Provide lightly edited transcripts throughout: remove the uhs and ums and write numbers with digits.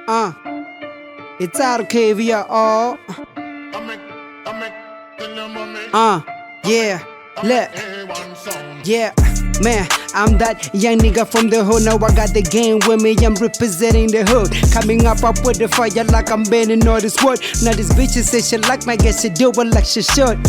It's Arcavia, oh. Yeah, look, yeah, man, I'm that young nigga from the hood. Now I got the game with me, I'm representing the hood. Coming up with the fire like I'm bending all this wood. Now this bitch say she like my guess she do it like she should.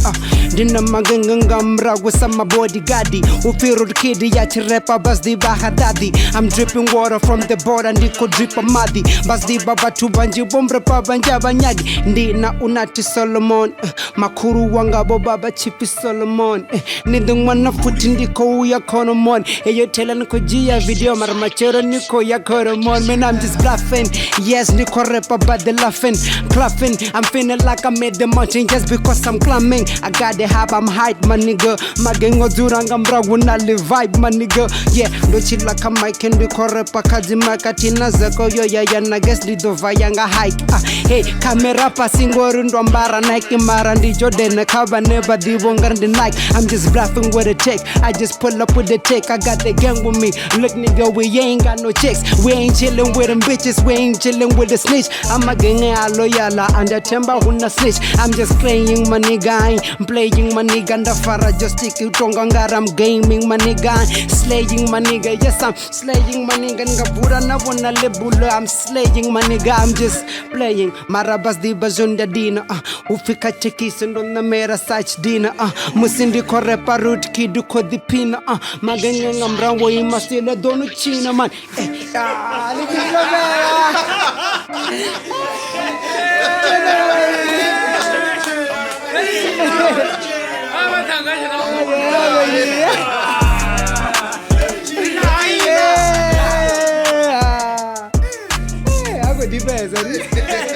Dina magangamra with some my bodyguardi. Ufiru kidi ya chirepa bas di bahadadi. I'm dripping water from the board and niko drip a madi. Bas di baba tu banji bombre pa banja banyagi. Ndina unati Solomon. Makuru wanga bo baba chipi Solomon. Nidung wana futi ndiko uya konomon. Eyo tela niko jia video maramachero niko ya koromon. Man I'm just bluffing. Yes niko repa but they laughing. Clapping. I'm feeling like I made the mountain just because I'm climbing. I got the hype, I'm hype my nigga. Magengo duranga mbra wuna live vibe my nigga. Yeah, do chill like a mic and niko repa kajima katina zako yo ya na guess lido vayanga hike. Hey, camera passing ndo mbara Nike mara ndijo dena kaba never divonga the Nike. I'm just bluffing with a check. I just pull up with the check. I got the gang with me. Look nigga, we ain't got no checks. We ain't chillin' with them bitches. We ain't chillin' with the snitch. I'm a gang loyala and the temper huna snitch. I'm just playing my nigga. I'm playing my nigga and the fara just stick it tonga. I'm gaming my nigga. Slaying my nigga. Yes, I'm slaying my nigga. Ngabura na wana lebula. I'm slaying my nigga. I'm just playing. Marabas di bazunda dina. Ufika cheki sendo na mera sach dina. Musindi kore parut kidu kodi pina. Maganya ngamrawo imasile donu china man. Aku di best.